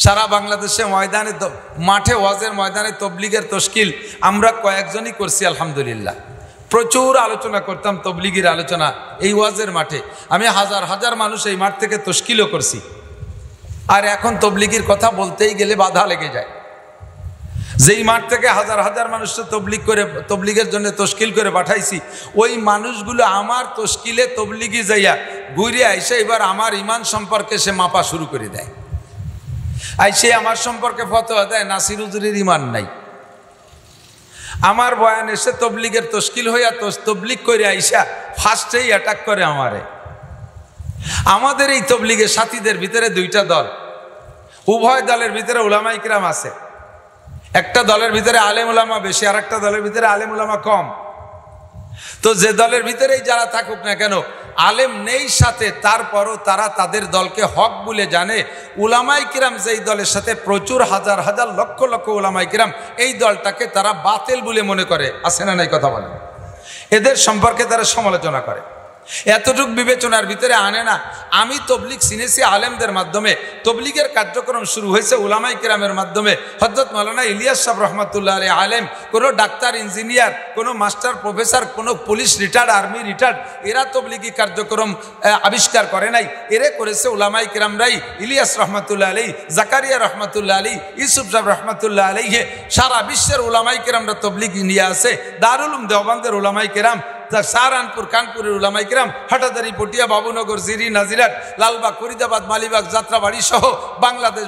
সারা বাংলাদেশে ময়দানে মাঠে ওয়াজের ময়দানে তবলিগের তশকিল আমরা কয়েকজনই করছি আলহামদুলিল্লাহ। প্রচুর আলোচনা করতাম তবলিগের আলোচনা এই ওয়াজের মাঠে। আমি হাজার হাজার মানুষ এই মাঠ থেকে তশকিলও করছি। আর এখন তবলিগের কথা বলতেই গেলে বাধা লেগে যায়। যেই মাঠ থেকে হাজার হাজার মানুষকে তবলিগের জন্য তশকিল করে পাঠাইছি, ওই মানুষগুলো আমার তশকিলে তবলিগি যাইয়া ঘুরে আইসে এবার আমার ইমান সম্পর্কে সে মাপা শুরু করে দেয়। আইসে আমার সম্পর্কে ফতোয়া দেয় নাসির হুজুরের ইমান নাই। আমার বয়ান এসে তবলিগের তশকিল হইয়া তবলিগ করে আইসা ফার্স্টেই অ্যাটাক করে আমারে। আমাদের এই তবলিগের সাথীদের ভিতরে দুইটা দল, উভয় দলের ভিতরে উলামা ইকরাম আছে। একটা দলের ভিতরে আলেম উলামা বেশি, আর একটা দলের ভিতরে আলেম উলামা কম। তো যে দলের ভিতরেই যারা থাকুক না কেন, আলেম নেই সাথে, তারপরও তারা তাদের দলকে হক বলে জানে। উলামাই কিরাম যেই দলের সাথে প্রচুর হাজার হাজার লক্ষ লক্ষ উলামাই কিরাম, এই দলটাকে তারা বাতিল বলে মনে করে। আছে না নাই কথা বলে? এদের সম্পর্কে তারা সমালোচনা করে। এতটুক বিবেচনার ভিতরে আনে না। আমি তবলিগ চিনেছি আলেমদের মাধ্যমে। তবলিগের কার্যক্রম শুরু হয়েছে উলামাই কিরামের মাধ্যমে। হযরত মাওলানা ইলিয়াস সাহেব রহমাতুল্লাহ আলাইহি আলেম, কোনো ডাক্তার, ইঞ্জিনিয়ার, কোনো মাস্টার, প্রফেসর, কোনো পুলিশ রিটায়ার্ড, আর্মি রিটায়ার্ড, এরা তবলিগি কার্যক্রম আবিষ্কার করে নাই। এরে করেছে উলামাই কিরামরাই। ইলিয়াস রহমাতুল্লাহ আলাইহি, জাকারিয়া রহমাতুল্লাহ আলাইহি, ইউসুফ সাহেব রহমাতুল্লাহ আলাইহি, সারা বিশ্বের উলামাই কিরামরা তবলিগ নিয়ে আছে। দারুল উলুম দেওবন্দের উলামাই কিরাম, সাহারানপুর, কানপুরের উলামাই কিরাম, হাটাদারি, পটিয়া, বাবুনগর, জিরি, নাজিরাট, লালবাগ, ফরিদাবাদ, মালিবাগ, যাত্রাবাড়ি সহ বাংলাদেশ,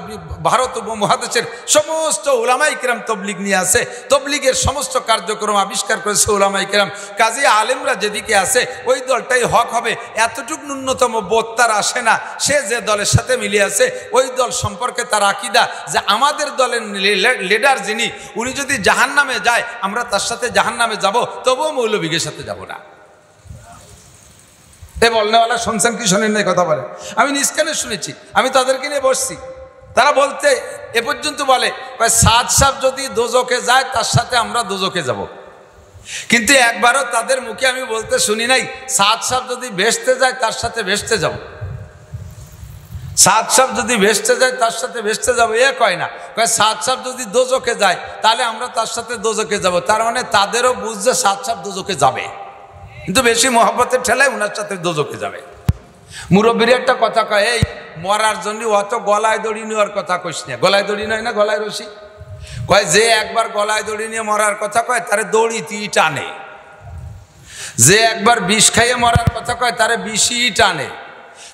ভারত উপমহাদেশের সমস্ত উলামাই কিরাম তবলিগ নিয়ে আছে। তবলিগের সমস্ত কার্যক্রম আবিষ্কার করেছে উলামাই কিরাম। কাজী আলেমরা যেদিকে আছে ওই দলটাই হক হবে, এতটুক ন্যূনতম বোধ তার আসে না। সে যে দলের সাথে মিলে আছে ওই দল সম্পর্কে তার আকীদা যে আমাদের দলের লিডার যিনি, উনি যদি জাহান্নামে যায় আমরা তার সাথে জাহান্নামে যাব, তবুও মৌলবীদের সাথে যাব না। বলনেওয়ালা শুনছেন কি শোনেন নাই কথা বলে? আমি নিজ কানে শুনেছি, আমি তাদেরকে নিয়ে বসছি। তারা বলতে এ পর্যন্ত বলে সাদ সাহেব যদি দোজখে যায় তার সাথে আমরা দোজখে যাব। কিন্তু একবারও তাদের মুখে আমি বলতে শুনি নাই সাদ সাহেব যদি ভেস্তে যায় তার সাথে ভেস্তে যাব। সাদ সাহেব যদি ভেস্তে যায় তার সাথে ভেস্তে যাব এ কয় না, কয় সাদ সাহেব যদি দোজখে যায় তাহলে আমরা তার সাথে দোজখে যাব। তার মানে তাদেরও বুঝছে সাদ সাহেব দোজখে যাবে, কিন্তু বেশি মহব্বতের ঠেলায় উনার সাথে দোজখে যাবে। মুরব্বীর একটা কথা কয়, এই মরার জন্য অত গলায় দড়ি নেওয়ার কথা কইস না। গলায় দড়ি নয় না, গলায় রশি। কয় যে একবার গলায় দড়ি নিয়ে মরার কথা কয় তারে দড়ি টানে, যে একবার বিষ খাইয়ে মরার কথা কয় তারে বিষই টানে।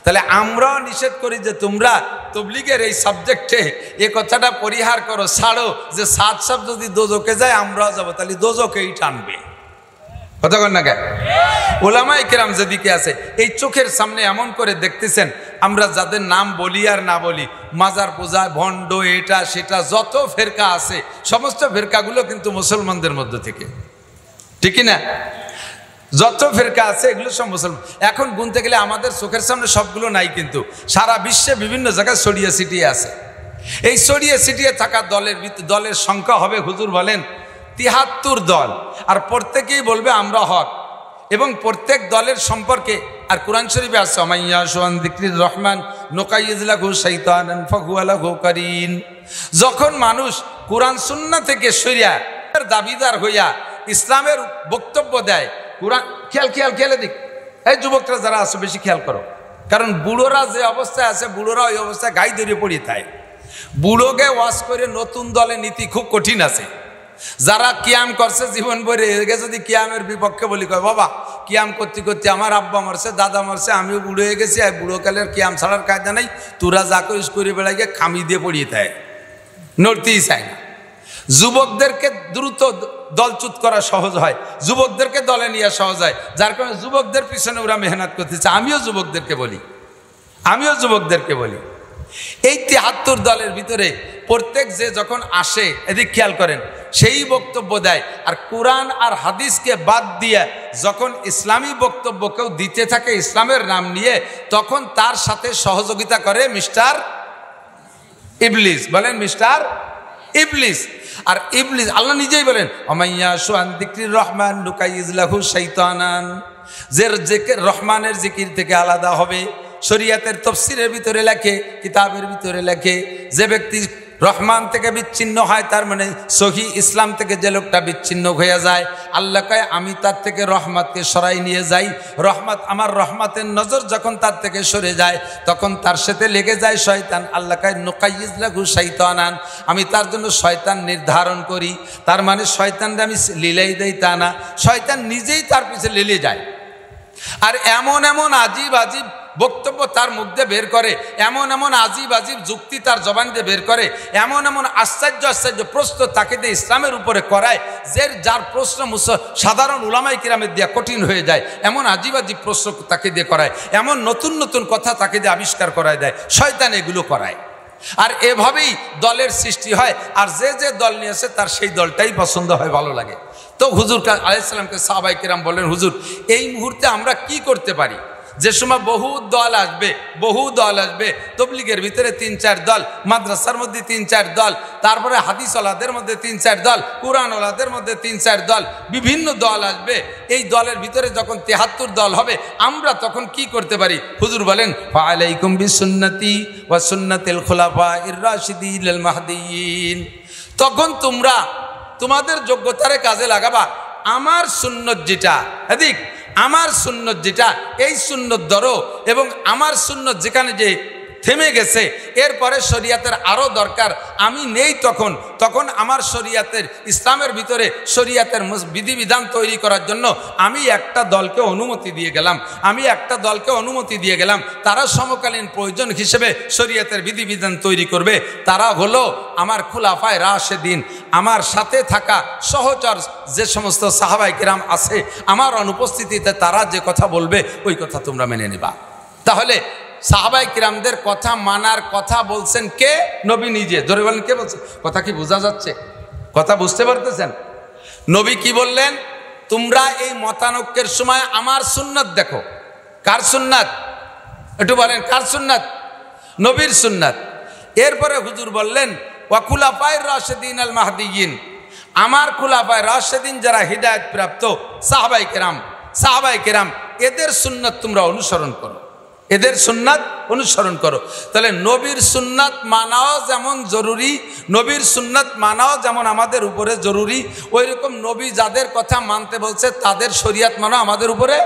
তাহলে আমরাও নিষেধ করি যে তোমরা তবলিগের এই সাবজেক্টে এ কথাটা পরিহার করো, ছাড়ো যে সাদ সাহেব যদি দোজখে যায় আমরাও যাবো, তাহলে দোজখেই টানবে। কথা কন না কেন? উলামায়ে কেরাম যেদিকে আছে এই চোখের সামনে এমন করে দেখতেছেন, আমরা যাদের নাম বলি আর না বলি, মাজার পূজা, ভণ্ড, এটা সেটা যত ফেরকা আছে সমস্ত ফেরকাগুলো কিন্তু মুসলমানদের মধ্য থেকে, ঠিক না? যত ফেরকা আছে এগুলো সব মুসলমান। এখন গুনতে গেলে আমাদের চোখের সামনে সবগুলো নাই, কিন্তু সারা বিশ্বে বিভিন্ন জায়গায় ছড়িয়ে ছিটিয়ে আছে। এই ছড়িয়ে ছিটিয়ে থাকা দলের সংখ্যা হবে, হুজুর বলেন ৭৩ দল, আর প্রত্যেকেই বলবে আমরা হক। এবং প্রত্যেক দলের সম্পর্কে আর কোরআন শরীফে আছে মাইয়া শুআন যিকরির রহমান নুকাইয়িজ লাহু শাইতানান ফাহুয়া লাহু কারিন। যখন মানুষ কোরআন সুন্নাহ থেকে সরিয়া দাবিদার হইয়া ইসলামের বক্তব্য দেয়, কোরআন খেয়াল দিক, এই যুবকরা যারা আছে বেশি খেয়াল করো, কারণ বুড়োরা যে অবস্থায় আছে বুড়োরা ওই অবস্থায় গায়ে ধরে পড়িয়ে থাকে। বুড়োকে ওয়াজ করে নতুন দলে নীতি খুব কঠিন আছে। যারা কিয়াম করছে জীবন ভরে, একে যদি কিয়ামের বিপক্ষে বলি, কয় বাবা কিয়াম করতে করতে আমার আব্বা মরছে, দাদা মরছে, আমিও বুড়ো হয়ে গেছি, আর বুড়োকালের কিয়াম ছাড়ার কায়দা নাই, তোরা যা করিস করে বেড়াইকে খামি দিয়ে পড়িয়ে থাকে, নড়তেই চায় না। যুবকদেরকে দ্রুত দলচ্যুত করা সহজ হয়, যুবকদেরকে দলে নেওয়া সহজ হয়, যার কারণে যুবকদের পিছনে ওরা মেহনত করতেছে। আমিও যুবকদেরকে বলি এই ৭৩ দলের ভিতরে প্রত্যেক যে যখন আসে, এদিক খেয়াল করেন, সেই বক্তব্য দেয়। আর কোরআন আর হাদিসকে বাদ দিয়ে যখন ইসলামী বক্তব্য কেউ দিতে থাকে ইসলামের নাম নিয়ে, তখন তার সাথে সহযোগিতা করে মিস্টার ইবলিস। বলেন মিস্টার ইবলিস। আর ইবলিস আল্লাহ নিজেই বলেন মাইয়া শুআন যিকরির রহমান নুকাইয়িজ লাহু শাইতানান, যে রহমানের জিকির থেকে আলাদা হবে শরিয়াতের তফসিরের ভিতরে লেখে, কিতাবের ভিতরে লেখে, যে ব্যক্তি রহমান থেকে বিচ্ছিন্ন হয়, তার মানে সহি ইসলাম থেকে যে লোকটা বিচ্ছিন্ন হয়ে যায়, আল্লাহ কয় আমি তার থেকে রহমতকে সরাই নিয়ে যাই। রহমত, আমার রহমতের নজর যখন তার থেকে সরে যায়, তখন তার সাথে লেগে যায় শয়তান। আল্লাহ কয় নুকাইয়িজ লাহু শাইতানান, আমি তার জন্য শয়তান নির্ধারণ করি। তার মানে শয়তানকে আমি লীলাই দেই তা না, শয়তান নিজেই তার পিছে লীলে যায়। আর এমন এমন আজীব আজীব বক্তব্য তার মুখ দিয়ে বের করে, এমন এমন আজীব আজীব যুক্তি তার জবান দিয়ে বের করে, এমন এমন আশ্চর্য আশ্চর্য প্রশ্ন তাকে দিয়ে ইসলামের উপরে করায়, যার প্রশ্ন সাধারণ উলামায়ে কিরামের দিয়ে কঠিন হয়ে যায়, এমন আজীব আজীব প্রশ্ন তাকে দিয়ে করায়, এমন নতুন নতুন কথা তাকে দিয়ে আবিষ্কার করায় দেয়, শয়তান এগুলো করায়। আর এভাবেই দলের সৃষ্টি হয়। আর যে যে দল নিয়ে আসে তার সেই দলটাই পছন্দ হয়, ভালো লাগে। তো হুজুর আলাইহিস সালামকে সাহাবায়ে কিরাম বললেন, হুজুর এই মুহূর্তে আমরা কি করতে পারি? যে সময় বহু দল আসবে, তবলিগের ভিতরে 3-4 দল, মাদ্রাসার মধ্যে 3-4 দল, তারপরে হাদিসওয়ালাদের মধ্যে 3-4 দল, কুরআনওয়ালাদের মধ্যে 3-4 দল, বিভিন্ন দল আসবে। এই দলের ভিতরে যখন 73 দল হবে, আমরা তখন কি করতে পারি? হুজুর বলেন, ফাআলাইকুম বিসুন্নতি ওয়া সুন্নাতিল খুলাফাইর রাশিদিনিল মাহদিয়িন। তখন তোমরা তোমাদের যোগ্যতারে কাজে লাগাবা। আমার সুন্নত যেটা, এদিক আমার সুন্নত যেটা, এই সুন্নত ধরো, এবং আমার সুন্নত যেখানে যে থেমে গেছে, এরপরে শরিয়াতের আরও দরকার আমি নেই, তখন আমার শরিয়াতের ইসলামের ভিতরে শরিয়াতের বিধিবিধান তৈরি করার জন্য আমি একটা দলকে অনুমতি দিয়ে গেলাম, তারা সমকালীন প্রয়োজন হিসেবে শরিয়াতের বিধিবিধান তৈরি করবে। তারা হলো আমার খুলাফায়ে রাশেদিন, আমার সাথে থাকা সহচর যে সমস্ত সাহাবায়ে কিরাম আছে, আমার অনুপস্থিতিতে তারা যে কথা বলবে ওই কথা তোমরা মেনে নেবা। তাহলে সাহাবায়ে কিরামদের কথা মানার কথা বলছেন কে? নবী নিজে। জোরে বলেন, কে বলছেন? কথা কি বোঝা যাচ্ছে? কথা বুঝতে পারতেছেন? নবী কি বললেন? তোমরা এই মতানৈক্যের সময় আমার সুন্নাত দেখো। কার সুন্নাত? একটু বলেন, কার সুন্নাত? নবীর সুন্নাত। এরপরে হুজুর বললেন, ওয়া খুলাফায়ে রাশিদিনাল মাহদিয়িন, আমার খুলাফায়ে রাশিদিন যারা হিদায়াত প্রাপ্ত সাহাবায়ে কিরাম, এদের সুন্নাত তোমরা অনুসরণ করো, এদের সুন্নাত অনুসরণ করো। তাহলে নবীর সুন্নাত মানাও যেমন জরুরি, নবীর সুন্নাত মানাও যেমন আমাদের উপরে জরুরি, ওই রকম নবী যাদের কথা মানতে বলছে তাদের শরিয়াত মানা আমাদের উপরে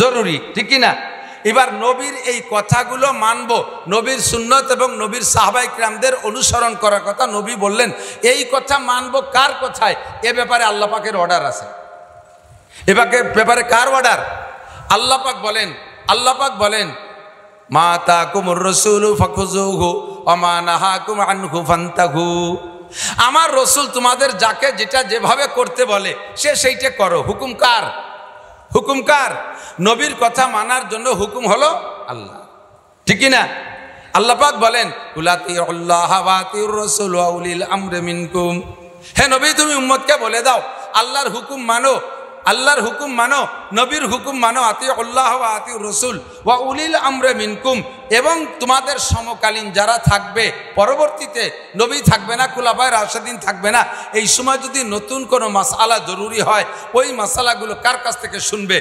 জরুরি, ঠিক কি না? এবার নবীর এই কথাগুলো মানব, নবীর সুন্নত এবং নবীর সাহাবায়ে কিরামদের অনুসরণ করার কথা নবী বললেন। এই কথা মানব কার কথায়? এ ব্যাপারে আল্লাহ পাকের অর্ডার আছে। এ ব্যাপারে কার অর্ডার? আল্লাহ পাক বলেন, মা তাকুমুর রাসূলু ফাখুযুহু ওয়া মা নাহাকুম আনহু ফান্তাহু। আমার রসুল তোমাদের যাকে যেটা যেভাবে করতে বলে সে সেইটা করো। হুকুম কার? হুকুম কার? নবীর কথা মানার জন্য হুকুম হলো আল্লাহ, ঠিক কি না? আল্লাহ পাক বলেন, কুলাতিউল্লাহ ওয়া আতিউর রাসূল ওয়া উলিল আমরি মিনকুম। হে নবী, তুমি উম্মতকে বলে দাও আল্লাহর হুকুম মানো, আল্লাহর হুকুম মানো, নবীর হুকুম মানো, আতিউল্লাহ ওয়া আতিউর রাসূল ওয়া উলিল আমরি মিনকুম, এবং তোমাদের সমকালীন যারা থাকবে, পরবর্তীতে নবী থাকবে না, খুলাফায়ে রাশিদিন থাকবে না, এই সময় যদি নতুন কোনো মাসআলা জরুরি হয়, ওই মাসআলাগুলো কার কাছ থেকে শুনবে?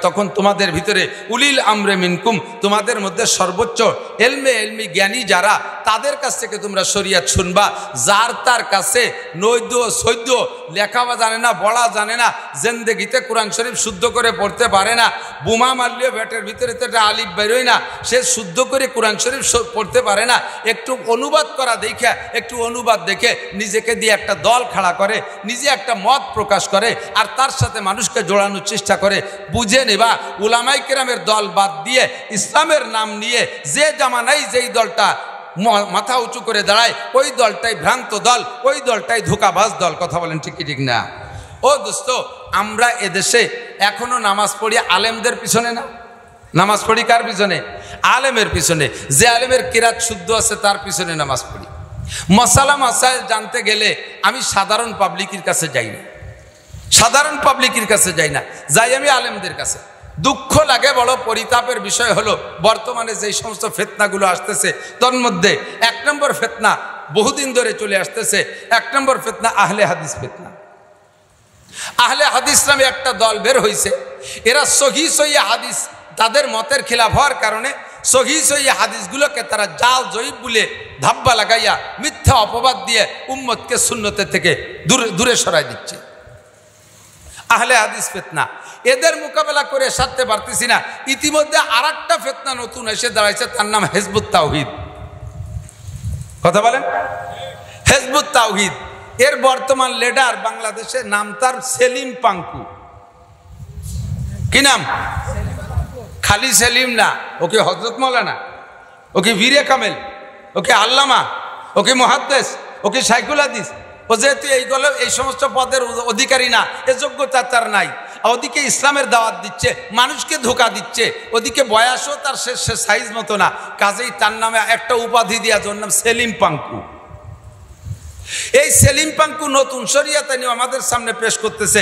তখন তোমাদের ভিতরে উলিল আমরি মিনকুম, তোমাদের মধ্যে সর্বোচ্চ এলমি জ্ঞানী যারা, তাদের কাছ থেকে তোমরা শরিয়াত শুনবা। যার তার কাছে নৈদ্য সৈদ্য লেখা জানে না, পড়া জানে না, জিন্দেগিতে কোরআন শরীফ শুদ্ধ করে পড়তে পারে না, বোমা মারলেও ব্যাটের ভিতরে তো একটা আলিফ বেরোয় না, সে শুদ্ধ করে কোরআন শরীফ পড়তে পারে না, একটু অনুবাদ করা দেখে, একটু অনুবাদ দেখে নিজেকে দিয়ে একটা দল খাড়া করে, নিজে একটা মত প্রকাশ করে, আর তার সাথে মানুষকে জোড়ানোর চেষ্টা করে। বুঝে নেবা, উলামায়ে কেরামের দল বাদ দিয়ে ইসলামের নাম নিয়ে যে জামানায় যেই দলটা মাথা উঁচু করে দাঁড়ায়, ওই দলটাই ভ্রান্ত দল, ওই দলটাই ধোঁকাবাজ দল। কথা বলেন, ঠিক কি ঠিক না? ও দোস্ত, আমরা এদেশে এখনো নামাজ পড়ি আলেমদের পিছনে না? নামাজ পড়ি কার পিছনে? আলেমের পিছনে। যে আলেমের কিরাত শুদ্ধ আছে তার পিছনে নামাজ পড়ি। মাসালা মাসাইল জানতে গেলে আমি সাধারণ পাবলিকের কাছে যাই না, সাধারণ পাবলিকের কাছে যাই না, যাই আমি আলেমদের কাছে। দুঃখ লাগে, বড় পরিতাপের বিষয় হলো বর্তমানে যেই সমস্ত ফিতনাগুলো আসতেছে, তার মধ্যে 1 নম্বর ফিতনা বহুদিন ধরে চলে আসতেছে, 1 নম্বর ফিতনা আহলে হাদিস ফিতনা। আহলে হাদিস নামে একটা দল বের হয়েছে, এরা সহি হাদিস তাদের মতের খিলাফ হওয়ার কারণে সহি সহি হাদিসগুলোকে তারা জাল জয়ীব বলে ধাব্বা লাগাইয়া মিথ্যা অপবাদ দিয়ে উম্মতকে সুন্নতের থেকে দূরে সরাই দিচ্ছে। আহলে হাদিস ফিতনা, এদের মোকাবেলা করে সারতে পারতেছি না। ইতিমধ্যে আরেকটা ফিতনা নতুন এসে দাঁড়াইছে, তার নাম হিজবুত তাওহীদ। কথা বলেন, হিজবুত তাওহীদ। এর বর্তমান লিডার বাংলাদেশের নাম তার সেলিম পাঙ্কু। কি নাম? খালি সেলিম না, ওকে হযরত মাওলানা, ওকে বীরে কামেল, ওকে আল্লামা, ওকে মুহাদ্দিস, ওকে শাইখুল হাদিস। ও যেহেতু এইগুলো এই সমস্ত পদের অধিকারী না, এ যোগ্যতা তার নাই। ওদিকে ইসলামের দাওয়াত দিচ্ছে, মানুষকে ধোঁকা দিচ্ছে, ওদিকে বয়সও তার সে সাইজ মতো না, কাজেই তার নামে একটা উপাধি দেওয়া, যার নাম সেলিম পাঙ্কু। এই সেলিম পাঙ্কু নতুন শরিয়াতে নিয়ে আমাদের সামনে পেশ করতেছে,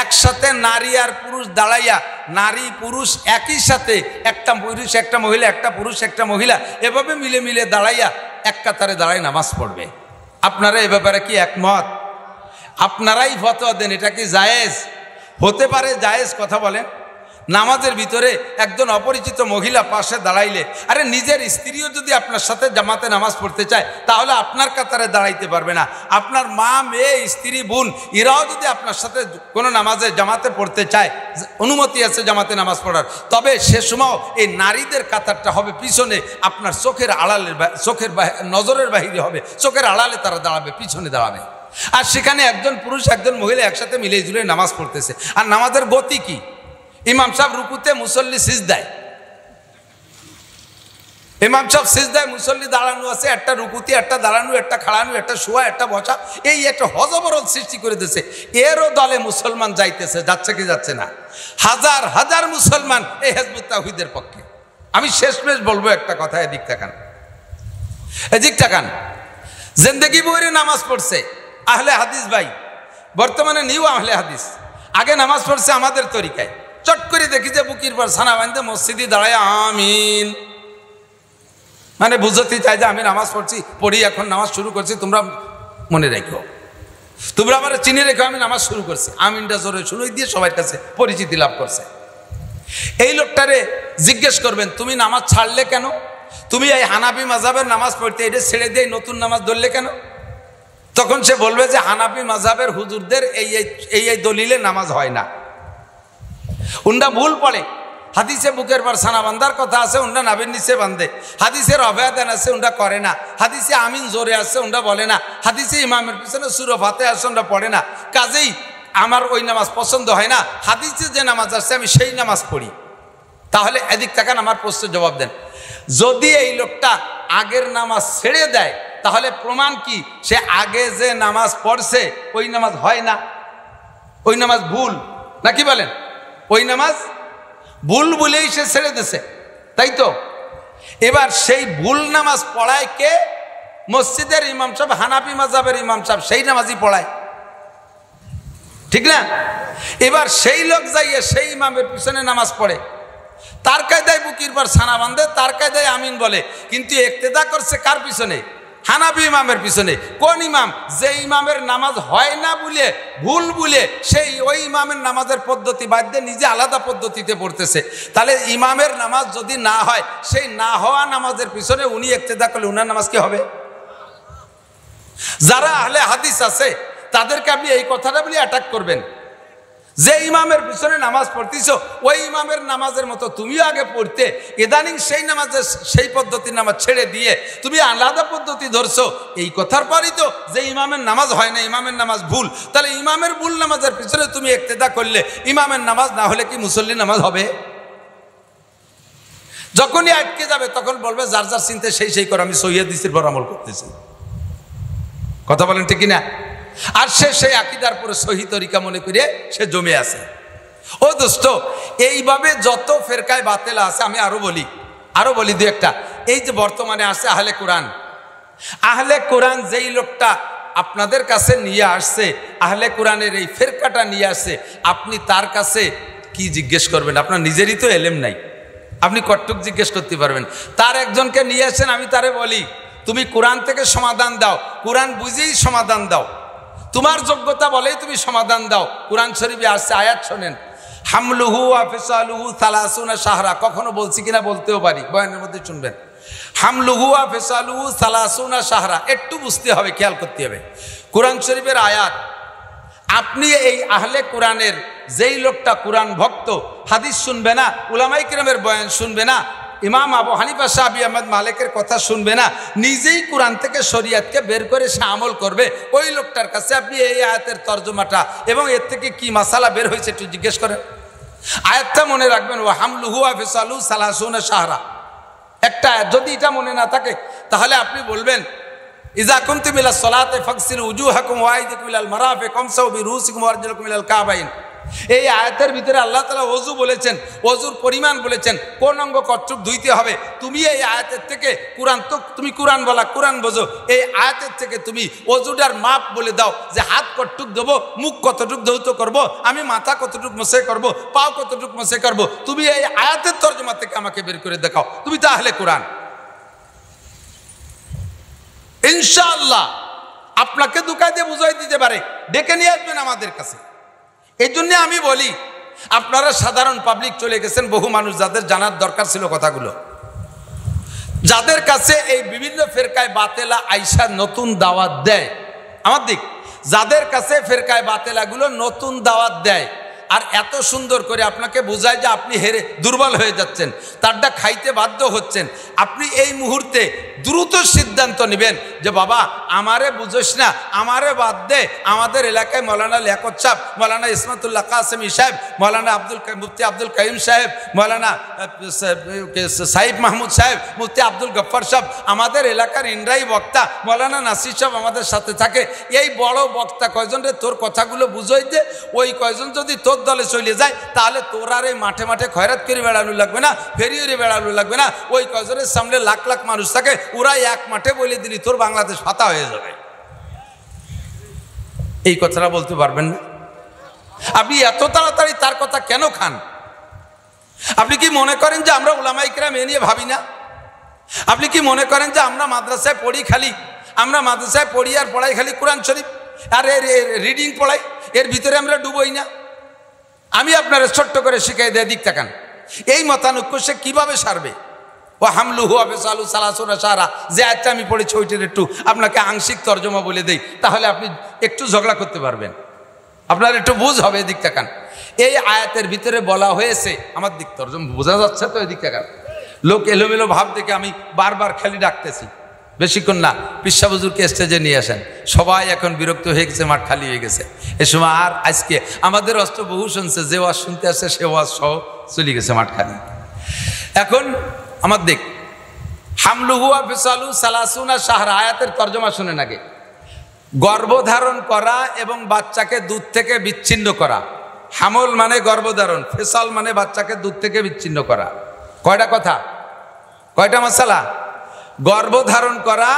একসাথে নারী আর পুরুষ দাঁড়াইয়া, নারী পুরুষ একই সাথে, একটা পুরুষ একটা মহিলা, একটা পুরুষ একটা মহিলা, এভাবে মিলে মিলে দাঁড়াইয়া এক কাতারে দাঁড়াই নামাজ পড়বে। আপনারা এ ব্যাপারে কি একমত? আপনারাই ফতোয়া দেন, এটা কি জায়েজ হতে পারে? জায়েজ কথা বলেন। নামাজের ভিতরে একজন অপরিচিত মহিলা পাশে দাঁড়াইলে, আরে নিজের স্ত্রীও যদি আপনার সাথে জামাতে নামাজ পড়তে চায় তাহলে আপনার কাতারে দাঁড়াইতে পারবে না। আপনার মা, মেয়ে, স্ত্রী, বোন এরাও যদি আপনার সাথে কোনো নামাজে জামাতে পড়তে চায়, অনুমতি আছে জামাতে নামাজ পড়ার, তবে সে সময় এই নারীদের কাতারটা হবে পিছনে, আপনার চোখের আড়ালে, চোখের নজরের বাহিরে হবে, চোখের আড়ালে তারা দাঁড়াবে, পিছনে দাঁড়াবে। আর সেখানে একজন পুরুষ একজন মহিলা একসাথে মিলে ঝুলে নামাজ পড়তেছে। আর নামাজের গতি কি? ইমাম সাহেব রুকুতে, মুসল্লি সিজদায়। ইমাম সাহেব সিজদায়, মুসল্লি দাঁড়ানো আছে, একটা রুকুতি, একটা দাঁড়ানো, একটা খাড়ানো, একটা শোয়া, একটা বসা, এই একটা হজবরল সৃষ্টি করে দিয়েছে। এরও দলে মুসলমান যাইতেছে, যাচ্ছে কি যাচ্ছে না? হাজার হাজার মুসলমান এই হিজবুত তাওহীদের পক্ষে। আমি শেষমেশ বলবো একটা কথা, এদিক তাকান, এদিক তাকান। জিন্দেগি ভরে নামাজ পড়ছে আহলে হাদিস ভাই, বর্তমানে নিউ আহলে হাদিস। আগে নামাজ পড়ছে আমাদের তরিকায়, চট করে দেখি যে বুকির পর ছানা বাঁধতে মসজিদে দাঁড়ায় আমিন, মানে বুঝতে চাই যে আমি নামাজ পড়ি, এখন নামাজ শুরু করছি, তোমরা মনে রেখো, তোমরা আমার চিনে রেখো, আমি নামাজ শুরু করছি। আমিনটা জোরে শুরু দিয়ে সবার কাছে পরিচিতি লাভ করছে। এই লোকটারে জিজ্ঞেস করবেন, তুমি নামাজ ছাড়লে কেন? তুমি এই হানাফি মাযহাবের নামাজ পড়তে এটা ছেড়ে দিয়ে নতুন নামাজ ধরলে কেন? তখন সে বলবে যে হানাফি মাযহাবের হুজুরদের এই দলিলে নামাজ হয় না, উন্ডা ভুল পড়ে। হাদিসে বুকের পর ছানা বান্ধার কথা আছে, উন্ডা নাভির নিচে বান্ধে। হাদিসের অভয়াদান আছে, উন্ডা করে না। হাদিসে আমিন জোরে আছে, উন্ডা বলে না। হাদিসে ইমামের পিছনে সূরা ফাতিহা আছে, উন্ডা পড়ে না। কাজেই আমার ওই নামাজ পছন্দ হয় না, হাদিসে যে নামাজ আছে আমি সেই নামাজ পড়ি। তাহলে এদিক তাকান, আমার প্রশ্নের জবাব দেন। যদি এই লোকটা আগের নামাজ ছেড়ে দেয় তাহলে প্রমাণ কি? সে আগে যে নামাজ পড়ছে ওই নামাজ হয় না, ওই নামাজ ভুল, নাকি বলেন? ওই নামাজ ভুল বলেই সে ছেড়ে দিছে, তাই তো? এবার সেই ভুল নামাজ পড়ায় কে? মসজিদের ইমাম সাহেব, হানাফি মাযহাবের ইমাম সাহেব, সেই নামাজই পড়ায়, ঠিক না? এবার সেই লোক যাইয়ে সেই ইমামের পিছনে নামাজ পড়ে, তার কায়দায় বুকির পর ছানা বাঁধে, তার কায়দায় আমিন বলে, কিন্তু ইক্তেদা করছে কার পিছনে? হানাফি ইমামের পিছনে। কোন ইমাম? যে ইমামের নামাজ হয় না বলে, ভুল বলে, সেই ওই ইমামের নামাজের পদ্ধতি বাদ দিয়ে নিজে আলাদা পদ্ধতিতে পড়তেছে। তাহলে ইমামের নামাজ যদি না হয়, সেই না হওয়া নামাজের পিছনে উনি ইক্তেদা করলে উনার নামাজ কি হবে? যারা আহলে হাদিস আছে তাদেরকে আপনি এই কথাটা বলে অ্যাটাক করবেন, যে ইমামের পিছনে নামাজ পড়তেছ ওই ইমামের নামাজের মতো তুমিও আগে পড়তে, ইদানিং সেই নামাজের সেই পদ্ধতির নামাজ ছেড়ে দিয়ে তুমি আলাদা পদ্ধতি ধরছো। এই কথার পরই তো যে ইমামের নামাজ হয় না, ইমামের নামাজ ভুল। তাহলে ইমামের ভুল নামাজের পিছনে তুমি ইক্তেদা করলে ইমামের নামাজ না হলে কি মুসল্লি নামাজ হবে? যখনই আটকে যাবে তখন বলবে যার যার চিন্তা সেই করে, আমি সহিহ হাদিসের উপর আমল করতেছি। কথা বলেন ঠিক কিনা? আর সে সেই আকীদার পরে সহি তরিকা মনে করে সে জমে আছে। ও দোস্ত, এইভাবে যত ফেরকায় বাতেলা আছে, আমি আরো বলি দু একটা। এই যে বর্তমানে আছে আহলে কোরআন, আহলে কোরআন যেই লোকটা আপনাদের কাছে নিয়ে আসছে, আহলে কোরআনের এই ফেরকাটা নিয়ে আসছে, আপনি তার কাছে কি জিজ্ঞেস করবেন? আপনার নিজেরই তো এলেম নাই, আপনি কতটুক জিজ্ঞেস করতে পারবেন? তার একজনকে নিয়ে আসেন, আমি তারে বলি তুমি কোরআন থেকে সমাধান দাও, কোরআন বুঝেই সমাধান দাও, তোমার যোগ্যতা বলেই তুমি সমাধান দাও। কোরআন শরীফে আসছে, আয়াত শোনেন, হামলুহু ওয়া ফিসালুহু সালাসুনা শাহরা, কখনো বলছি কিনা বলতেও পারি, বয়ানের মধ্যে শুনবেন। হামলুহু ওয়া ফিসালুহু সালাসুনা শাহরা, একটু বুঝতে হবে, খেয়াল করতে হবে। কোরআন শরীফের আয়াত। আপনি এই আহলে কোরআনের যেই লোকটা কোরআন ভক্ত, হাদিস শুনবে না, উলামায়ে কিরামের বয়ান শুনবে না, ইমাম আবু হানিফা, শাফি, আহমদ, মালিকের কথা শুনবে না, নিজেই কোরআন থেকে শরীয়তকে বের করে সে আমল করবে, ওই লোকটার কাছে আপনি এই আয়াতের তর্জমাটা এবং এর থেকে কি মাসালা বের হয়েছে একটু জিজ্ঞেস করেন। আয়াতটা মনে রাখবেন, ওয়া হামলুহু ওয়া ফিসালুহু সালাসুনা শাহরা, একটা আয়াত। যদি এটা মনে না থাকে তাহলে আপনি বলবেন, ইযা কুনতুম ইলাস সালাতি ফাগসিলু উজুহাকুম ওয়া আইদিকুম ইলাল মারাফিক ওয়ামসাহু বিরুসিকুম ওয়া আরজুলাকুম ইলাল কাবাইন। এই আয়াতের ভিতরে আল্লাহ তাআলা ওযু বলেছেন, ওযুর পরিমাণ বলেছেন, কোন অঙ্গ কতটুক ধুইতে হবে। তুমি এই আয়াতের থেকে কোরআন তো তুমি কোরআন বলা, কোরআন বোঝো, এই আয়াতের থেকে তুমি ওযুটার মাপ বলে দাও যে হাত কতটুক দেবো, মুখ কতটুক ধৌত করব, আমি মাথা কতটুক মসে করব, পাও কতটুক মসে করব। তুমি এই আয়াতের তরজমা থেকে আমাকে বের করে দেখাও, তুমি তাহলে কোরআন। ইনশাআল্লাহ আপনাকে দুঃখা দিয়ে বুঝাই দিতে পারে, ডেকে নিয়ে আসবেন আমাদের কাছে। এই জন্য আমি বলি, আপনারা সাধারণ পাবলিক চলে গেছেন, বহু মানুষ যাদের জানার দরকার ছিল কথাগুলো, যাদের কাছে এই বিভিন্ন ফেরকায় বাতেলা আইসা নতুন দাওয়াত দেয়, আমার দিক, যাদের কাছে ফেরকায় বাতেলাগুলো নতুন দাওয়াত দেয় আর এত সুন্দর করে আপনাকে বোঝায় যে আপনি হেরে দুর্বল হয়ে যাচ্ছেন, তারটা খাইতে বাধ্য হচ্ছেন, আপনি এই মুহূর্তে দ্রুত সিদ্ধান্ত নেবেন যে বাবা আমারে বুঝোস না, আমারে বাদ দে। আমাদের এলাকায় মৌলানা লিয়াকত সাহেব, মৌলানা ইসমাতুল্লাহ কাসেমি সাহেব, মৌলানা মুফতি আব্দুল কাইম সাহেব, মৌলানা সাইফ মাহমুদ সাহেব, মুফতি আব্দুল গফ্ফার সাহেব, আমাদের এলাকার ইনরাই বক্তা মৌলানা নাসির সাহেব আমাদের সাথে থাকে। এই বড় বক্তা কয়জন রে তোর কথাগুলো বুঝোই দে, ওই কয়জন যদি তোর দলে চলে যায় তাহলে তোর আর এই মাঠে মাঠে খয়রাত করে বেড়ানো লাগবে না, ফেরিয়ে বেড়ানো লাগবে না। ওই কয়জনের সামনে লাখ লাখ মানুষ থাকে, ওরা এক মাঠে বলে দিলি তোর বাংলাদেশ ফাতা হয়ে যাবে। এই কথাটা বলতে পারবেন না? আপনি এত তাড়াতাড়ি তার কথা কেন খান? আপনি কি মনে করেন যে আমরা উলামায়ে কিরাম এ নিয়ে ভাবি না? আপনি কি মনে করেন যে আমরা মাদ্রাসায় পড়ি খালি, আমরা মাদ্রাসায় পড়ি আর পড়াই খালি কোরআন শরীফ আর রিডিং পড়াই, এর ভিতরে আমরা ডুবোই না? আমি আপনারা ছোট্ট করে শিখাই দেয়, দিক তাকান, এই মতানৈক্য সে কিভাবে সারবে? ও হামলুহু ওয়া ফিসালুহু সালাসুনা শাহরা, যে আয়াতটা আমি পড়েছি ওইটার একটু আপনাকে আংশিক তর্জমা বলে দেই, তাহলে আপনি একটু ঝগড়া করতে পারবেন, আপনার একটু বুঝ হবে। এদিক তাকান, এই আয়াতের ভিতরে বলা হয়েছে, আমার দিক তর্জমা বোঝা যাচ্ছে তো? এদিক তাকান, লোক এলোমেলো ভাব দেখে আমি বারবার খালি ডাকতেছি, বেশিক্ষণ না, পিসা হুজুরকে স্টেজে নিয়ে আসেন। সবাই এখন বিরক্ত হয়ে গেছে, মাঠ খালি হয়ে গেছে। এ সময় আর আজকে আমাদের অস্ত্র বহু শুনছে, যে ওয়াজ শুনতে আসছে সে ওয়াজ সহ চলে গেছে মাঠ খালি। এখন আমার দিক, হামলুহু ওয়া ফিসালুহু সালাসুনা শাহরা, আয়াতের তর্জমা শুনেন আগে। গর্ভধারণ করা এবং বাচ্চাকে দুধ থেকে বিচ্ছিন্ন করা। হামল মানে গর্ভধারণ, ফিসাল মানে বাচ্চাকে দুধ থেকে বিচ্ছিন্ন করা। কয়টা কথা, কয়টা মাসালা? গর্ভধারণ করা,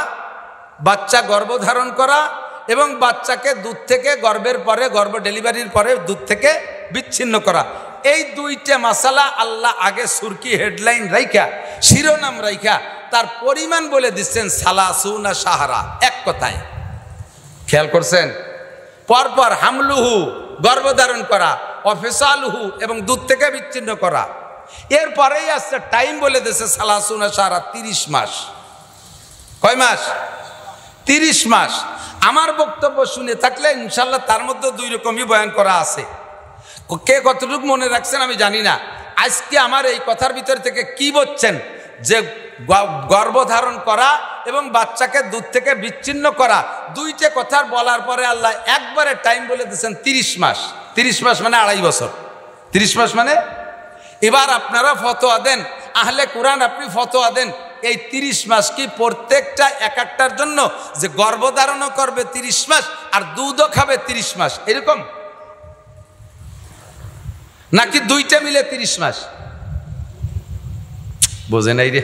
বাচ্চা গর্ভধারণ করা এবং বাচ্চাকে দুধ থেকে গর্ভের পরে, গর্ভ ডেলিভারির পরে দুধ থেকে বিচ্ছিন্ন করা। এই দুইটা মাসালা আল্লাহ আগে সুরকি হেডলাইন রাইখা, শিরোনাম রাইখা তার পরিমাণ বলে দিচ্ছেন সালাসুনা শাহরা, এক কথায়। খেয়াল করছেন? পরপর হামলুহু গর্ভধারণ করা, অফিসালুহু এবং দুধ থেকে বিচ্ছিন্ন করা, এরপরেই আসছে টাইম বলে দিচ্ছে সালাসুনা শাহরা, 30 মাস। কয় মাস? 30 মাস। আমার বক্তব্য শুনে থাকলে ইনশাল্লাহ তার মধ্যে দুই রকমই বয়ান করা আছে, কে কতটুকু মনে রাখছেন আমি জানি না। আজকে আমার এই কথার ভিতর থেকে কি বলছেন যে গর্ভধারণ করা এবং বাচ্চাকে দুধ থেকে বিচ্ছিন্ন করা, দুইটা কথার বলার পরে আল্লাহ একবারে টাইম বলে দিচ্ছেন 30 মাস। 30 মাস মানে 2.5 বছর। 30 মাস মানে, এবার আপনারা ফতোয়া দেন, আহলে কোরআন আপনি ফতোয়া দেন, এই 30 মাস কি প্রত্যেকটা এক একটার জন্য যে গর্ভধারণও করবে 30 মাস আর দুধও খাবে 30 মাস এরকম, নাকি দুইটা মিলে 30 মাস? বোঝে নাই রে,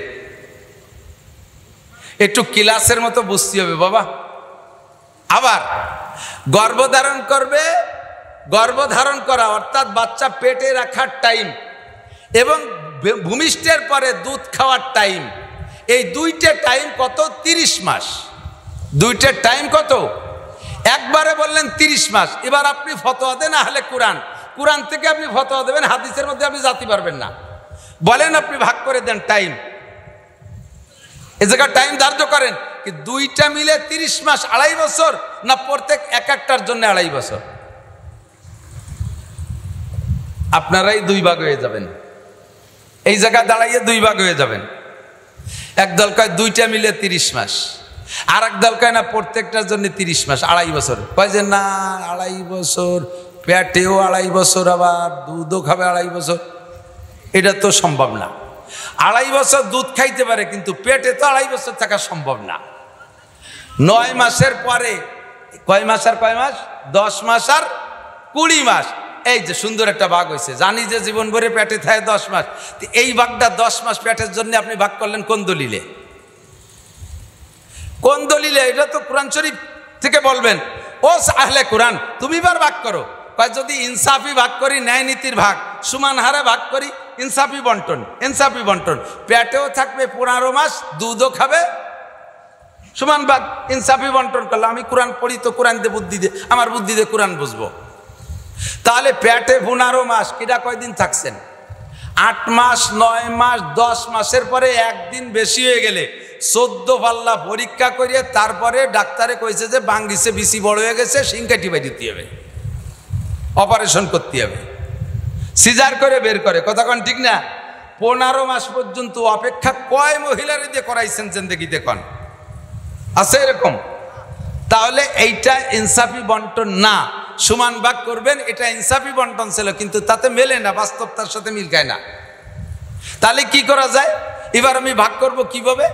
একটু ক্লাসের মতো বুঝতে হবে বাবা। আবার গর্ভধারণ করবে, গর্ভধারণ করা অর্থাৎ বাচ্চা পেটে রাখার টাইম এবং ভূমিষ্ঠের পরে দুধ খাওয়ার টাইম, এই দুইটা টাইম কত? 30 মাস। দুইটা টাইম কত? একবারে বললেন 30 মাস। এবার আপনি ফতোয়া দেন আহলে কোরআন, কোরআন থেকে আপনি ফতোয়া দেবেন, হাদিসের মধ্যে আপনি জাতি পারবেন না। বলেন আপনি ভাগ করে দেন টাইম, এ জায়গায় টাইম ধার্য করেন কি 2টা মিলে 30 মাস 2.5 বছর, না প্রত্যেক এক একটার জন্য 2.5 বছর। আপনারাই 2 ভাগ হয়ে যাবেন, এই জায়গায় দাঁড়াইয়ে 2 ভাগ হয়ে যাবেন। একদল কয় 2টা মিলে 30 মাস, আর এক দল কয় না প্রত্যেকটার জন্য 30 মাস 2.5 বছর। কয় যে না 2.5 বছর, পেটেও 2.5 বছর, আবার দুধও খাবে 2.5 বছর। এটা তো সম্ভব না। 2.5 বছর দুধ খাইতে পারে, কিন্তু পেটে তো 2.5 বছর থাকা সম্ভব না। 9 মাসের পরে কয় মাস আর কয় মাস? 10 মাস আর 20 মাস। এই যে সুন্দর একটা ভাগ হয়েছে। জানি যে জীবন ভরে পেটে থাকে 10 মাস, এই ভাগটা 10 মাস পেটের জন্য আপনি ভাগ করলেন কোন দলিলে? কোন দলিলে? এটা তো কোরআন শরীফ থেকে বলবেন। ও আহলে কোরআন, তুমি এবার ভাগ করো। যদি ইনসাফি ভাগ করি, ন্যায় নীতির ভাগ, সমান হারে ভাগ করি, ইনসাফি বন্টন, ইনসাফি বন্টন, পেটেও থাকবে 15 মাস, দুধও খাবে, সমান ভাগ, ইনসাফি বন্টন করলে। আমি কোরআন পড়ি তো কোরআন দিয়ে বুদ্ধি দিয়ে, আমার বুদ্ধি দিয়ে কোরআন বুঝবো। তাহলে পেটে 15 মাস, কিটা কয়দিন থাকছেন? 8 মাস, 9 মাস, 10 মাসের পরে একদিন বেশি হয়ে গেলে 14 পাল্লা পরীক্ষা করিয়ে তারপরে ডাক্তারে কইছে যে বাঙ্গিছে, বেশি বড় হয়ে গেছে, সিংকাটি বাই দিতে হবে, অপারেশন করতে হবে, সিজার করে বের করে। কথা কোন ঠিক না? 15 মাস পর্যন্ত অপেক্ষা কয় মহিলারে দিয়ে করাইছেন জিন্দেগিতে কোন আছে এরকম? তাহলে এইটা ইনসাফি বন্টন না। সমান ভাগ করবেন, এটা ইনসাফি বন্টন ছিল, কিন্তু তাতে মেলে না, বাস্তবতার সাথে মিল খায় না। তাহলে কি করা যায়? এবার আমি ভাগ করব কিভাবে?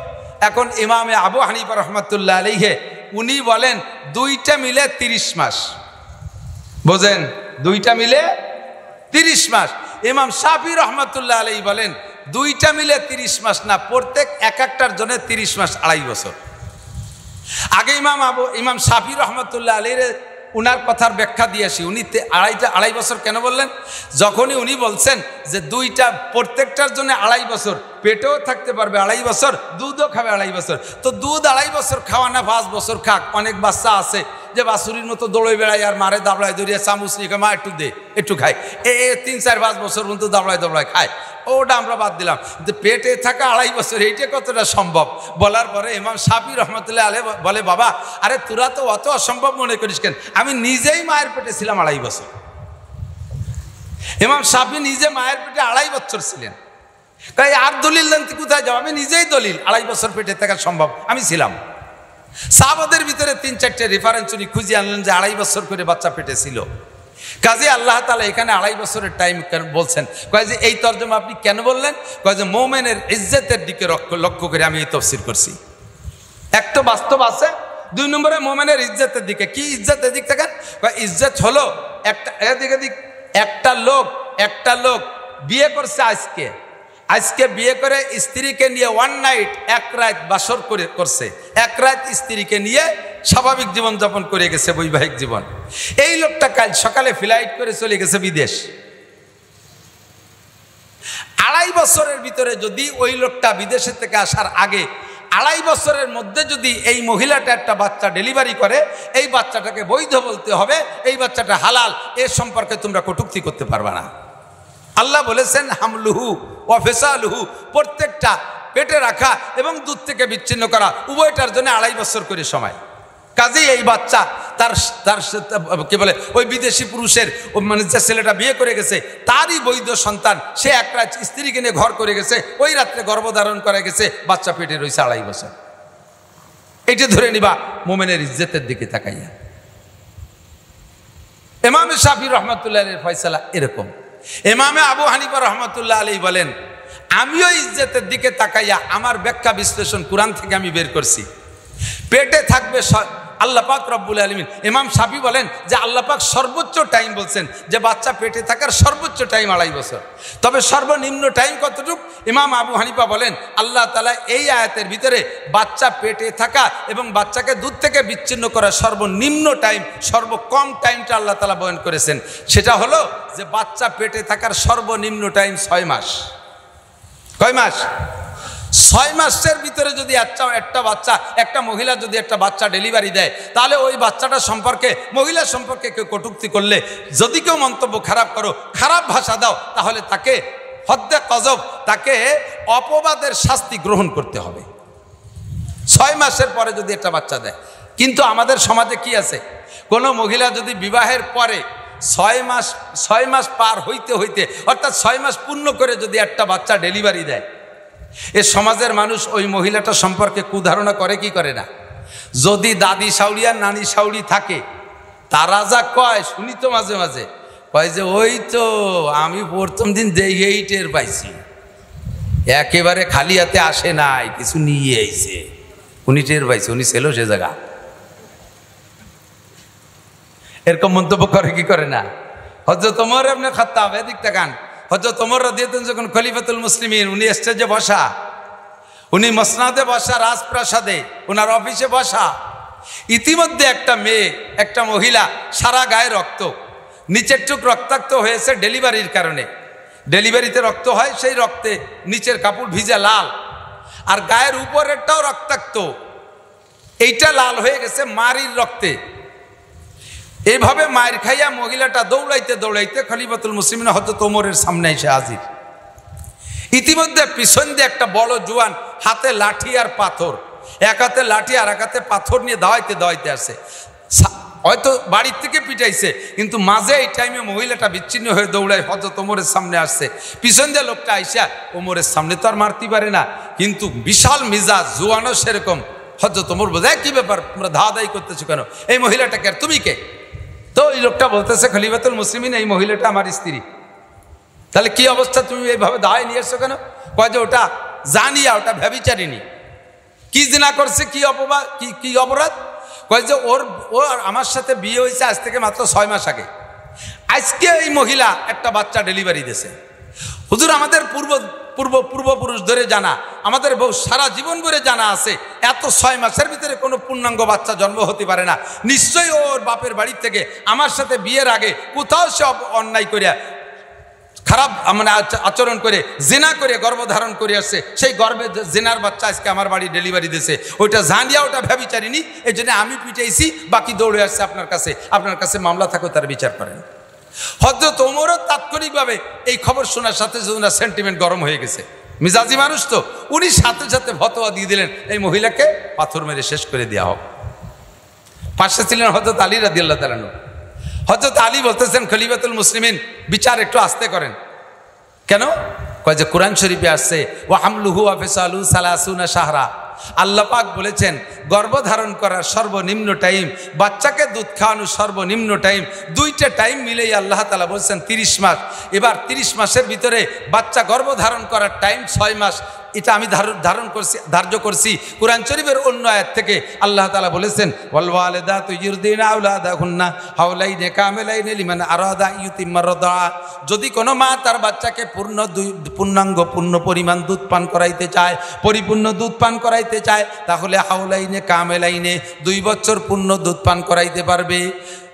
এখন ইমামে আবু হানিফা রহমাতুল্লাহ আলাইহি উনি বলেন 2টা মিলে 30 মাস। বোঝেন? 2টা মিলে 30 মাস। ইমাম শাফি রহমাতুল্লাহ আলাইহি বলেন 2টা মিলে 30 মাস না, প্রত্যেক এক একটার জন্য 30 মাস 2.5 বছর। আগে ইমাম শাফি রহমাতুল্লাহ আলাইহি উনার কথার ব্যাখ্যা দিয়েছি। উনি 2.5 বছর কেন বললেন? যখনই উনি বলছেন যে 2টা প্রত্যেকটার জন্য 2.5 বছর, পেটেও থাকতে পারবে 2.5 বছর, দুধও খাবে 2.5 বছর। তো দুধ 2.5 বছর খাওয়া না 5 বছর খাক। অনেক বাচ্চা আছে যে বাছুরির মতো দৌড়ে বেড়ায় আর মারে দাবড়ায় দৌড়িয়ে চামচ নিয়ে মা একটু দে, একটু খায়, 3, 4, 5 বছর পর্যন্ত দাবড়ায় খায়, ওটা আমরা বাদ দিলাম। কিন্তু পেটে থাকা 2.5 বছর, এইটা কতটা সম্ভব? বলার পরে ইমাম শাফি রহমতুল্লাহ আলাইহি বলে, বাবা আরে তোরা তো অত অসম্ভব মনে করিস কেন? আমি নিজেই মায়ের পেটে ছিলাম 2.5 বছর। ইমাম শাফি নিজে মায়ের পেটে 2.5 বছর ছিলেন। তাই আর দলিল দেন কোথায় যাও? আমি নিজেই দলিল, 2.5 বছর পেটে থাকা সম্ভব, আমি ছিলাম। সাহাবাদের ভিতরে 3-4টে রেফারেন্স উনি খুঁজে আনলেন যে 2.5 বছর করে বাচ্চা পেটে ছিল। কাজে আল্লাহ তাআলা এখানে 2.5 বছরের টাইম কেন বলছেন? কয় যে এই তর্জমা আপনি কেন বললেন? কয় যে মুমিনের ইজ্জতের দিকে লক্ষ্য করে আমি এই তাফসীর করছি। এক তো বাস্তব আছে, 2 নম্বরে মুমিনের ইজ্জতের দিকে। কি ইজ্জতের দিক থেকে? কয় ইজ্জত হলো একটা লোক বিয়ে করছে, আজকে বিয়ে করে স্ত্রীকে নিয়ে 1 নাইট, 1 রাত বাসর করছে, 1 রাত স্ত্রীকে নিয়ে স্বাভাবিক জীবন যাপন করে গেছে, বৈবাহিক জীবন। এই লোকটা কাল সকালে ফ্লাইট করে চলে গেছে বিদেশ। 2.5 বছরের ভিতরে যদি ওই লোকটা বিদেশে থেকে আসার আগে 2.5 বছরের মধ্যে যদি এই মহিলাটা একটা বাচ্চা ডেলিভারি করে, এই বাচ্চাটাকে বৈধ বলতে হবে, এই বাচ্চাটা হালাল। এর সম্পর্কে তোমরা কটূক্তি করতে পারবে না। আল্লাহ বলেছেন হামলুহু ওয়া ফিসালুহু, প্রত্যেকটা পেটে রাখা এবং দুধ থেকে বিচ্ছিন্ন করা উভয়টার জন্য 2.5 বছর করে সময়। কাজেই এই বাচ্চা তার কি বলে ওই বিদেশি পুরুষের মানে যে ছেলেটা বিয়ে করে গেছে তারই বৈধ সন্তান। সে 1 রাত স্ত্রীকে নিয়ে ঘর করে গেছে, ওই রাত্রে গর্ভধারণ করে গেছে, বাচ্চা পেটে রয়েছে 2.5 বছর। এটা ধরে নিবা মুমিনের ইজ্জতের দিকে তাকাইয়া। ইমাম শাফি রহমাতুল্লাহ আলাইহির ফয়সালা এরকম। ইমামে আবু হানিফা রহমাতুল্লাহ আলাইহি বলেন আমিও ইজ্জতের দিকে তাকাইয়া আমার ব্যাখ্যা বিশ্লেষণ কোরআন থেকে আমি বের করছি। পেটে থাকবে আল্লাহ পাক রব্বুল আলামিন। ইমাম শাফি বলেন যে আল্লাহ পাক সর্বোচ্চ টাইম বলছেন যে বাচ্চা পেটে থাকার সর্বোচ্চ টাইম 2.5 বছর। তবে সর্বনিম্ন টাইম কতটুকু? ইমাম আবু হানিফা বলেন আল্লাহ তাআলা এই আয়াতের ভিতরে বাচ্চা পেটে থাকা এবং বাচ্চাকে দুধ থেকে বিচ্ছিন্ন করা সর্বনিম্ন টাইম, সর্বকম টাইমটা আল্লাহ তাআলা বয়ান করেছেন। সেটা হলো যে বাচ্চা পেটে থাকার সর্বনিম্ন টাইম 6 মাস। কয় মাস? 6 মাসের ভিতরে যদি একটা মহিলা যদি একটা বাচ্চা ডেলিভারি দেয়, তাহলে ওই বাচ্চাটা সম্পর্কে, মহিলা সম্পর্কে কেউ কটূক্তি করলে, যদি কেউ মন্তব্য খারাপ করো, খারাপ ভাষা দাও, তাহলে তাকে হদ্দে কজব, তাকে অপবাদের শাস্তি গ্রহণ করতে হবে 6 মাসের পরে যদি একটা বাচ্চা দেয়। কিন্তু আমাদের সমাজে কি আছে, কোনো মহিলা যদি বিবাহের পরে 6 মাস পার হইতে হইতে, অর্থাৎ 6 মাস পূর্ণ করে যদি একটা বাচ্চা ডেলিভারি দেয়, এ সমাজের মানুষ ওই মহিলাটা সম্পর্কে কুধারণা করে কি করে না? যদি দাদি শাউড়ি আর নানি শাউড়ি থাকে, তারা যা কয় শুনি তো মাঝে মাঝে, কয় যে ওই তো আমি প্রথম দিন দেখেই টের পাইছি, একেবারে খালি হাতে আসে নাই, কিছু নিয়ে আইছে, উনি টের পাইছে, উনি ছিল সে জায়গা। এরকম মন্তব্য করে কি করে না? হযরত ওমর ইবনে খাত্তাব, এদিক তাকান, হযরত ওমর রাদিয়াল্লাহু আনহু যখন খলিফাতুল মুসলিমিন, উনি স্টেজে বসা, উনি মসনাদে বসা, রাজপ্রাসাদে ওনার অফিসে বসা, ইতিমধ্যে একটা মেয়ে, একটা মহিলা, সারা গায়ে রক্ত, নিচের টুক রক্তাক্ত হয়েছে ডেলিভারির কারণে। ডেলিভারিতে রক্ত হয়, সেই রক্তে নিচের কাপড় ভিজে লাল, আর গায়ের উপরেরটাও রক্তাক্ত, এইটা লাল হয়ে গেছে মারির রক্তে। এইভাবে মায়ের খাইয়া মহিলাটা দৌড়াইতে দৌড়াইতে খলিফাতুল মুসলিমিন হযরত ওমরের সামনে এসে হাজির। ইতিমধ্যে পিছন দিয়ে একটা বড় জোয়ান, হাতে লাঠি আর পাথর, এক হাতে লাঠি আর এক হাতে পাথর নিয়ে দাওয়াইতে দাওয়াইতে আসে। হয়তো বাড়ির থেকে পিটাইছে, কিন্তু মাঝে এই টাইমে মহিলাটা বিচ্ছিন্ন হয়ে দৌড়ায় হযরত ওমরের সামনে আসছে। পিছন দিয়ে লোকটা আইসা ওমরের সামনে তো আর মারতে পারে না, কিন্তু বিশাল মিজাজ, জোয়ানও সেরকম। হযরত ওমর বোঝায়, কি ব্যাপার, তোমরা ধাওয়াধাই করতেছো কেন? এই মহিলাটাকে, আর তুমি কে? তো এই লোকটা বলতেছে, খলিফাতুল মুসলিমিন, এই মহিলাটা আমার স্ত্রী। তাহলে কি অবস্থা, তুমি এইভাবে দায় নিয়ে এসছো কেন? কয় যে ওটা জানিয়া, ওটা ব্যভিচারিণী। কি জিনা করছে, কি অপবাদ, কি অপরাধ? কয় যে ওর আমার সাথে বিয়ে হয়েছে আজ থেকে মাত্র 6 মাস আগে, আজকে এই মহিলা একটা বাচ্চা ডেলিভারি দিয়েছে। হুজুর, আমাদের পূর্বপুরুষ ধরে জানা, আমাদের বহু সারা জীবন ধরে জানা আছে, এত 6 মাসের ভিতরে কোনো পূর্ণাঙ্গ বাচ্চা জন্ম হতে পারে না। নিশ্চয়ই ওর বাপের বাড়ির থেকে আমার সাথে বিয়ের আগে কোথাও সে অন্যায় করিয়া, খারাপ মানে আচরণ করে, জিনা করে গর্ভধারণ করে আসছে। সেই গর্ভে জিনার বাচ্চা আজকে আমার বাড়ি ডেলিভারি দিয়েছে। ওইটা জানিয়া ওটা ব্যভিচারিণী, এই জন্য আমি পিটাইছি, বাকি দৌড়ে আসছে আপনার কাছে মামলা থাকো, তার বিচার করেন। হযরত ওমরও তাৎক্ষণিকভাবে এই খবর শোনার সাথে ওনার সেন্টিমেন্ট গরম হয়ে গেছে, মিজাজি মানুষ তো, উনি সাথে সাথে ফতোয়া দিয়ে দিলেন, এই মহিলাকে পাথর মেরে শেষ করে দেওয়া হোক। পাশে ছিলেন হযরত আলী রাদিয়াল্লাহু তাআলা। হযরত আলী বলতেছেন, খলিফাতুল মুসলিমিন, বিচার একটু আস্তে করেন। কেন? কয় যে কোরআন শরীফে আসছে, ওয়া হামলুহু ওয়া ফিসালুহু 30 শাহরা, আল্লাহ পাক বলেছেন গর্ভধারণ করার সর্বনিম্ন টাইম, বাচ্চাকে দুধ খাওয়ানোর সর্বনিম্ন টাইম, দুইটা টাইম মিলেই আল্লাহ তাআলা বলছেন 30 মাস। এবার 30 মাসের ভিতরে বাচ্চা গর্ভধারণ করার টাইম 6 মাস। এটা আমি ধার্য করছি কোরআন শরীফের অন্য আয়াত থেকে। আল্লাহ তাআলা বলেছেন, ওয়াল ওয়ালিদাতু ইউরদিনা আওলাদাহুন্না হাওলাইনি কামিলাইনি লিমান আরাদা ইউতিম্মা রাদা। যদি কোনো মা তার বাচ্চাকে পূর্ণাঙ্গ পূর্ণ পরিমাণ দুধ পান করাইতে চায়, পরিপূর্ণ দুধ পান করাইতে চায়, তাহলে হাওলাইনে কামিলাইনে 2 বছর পূর্ণ দুধ পান করাইতে পারবে।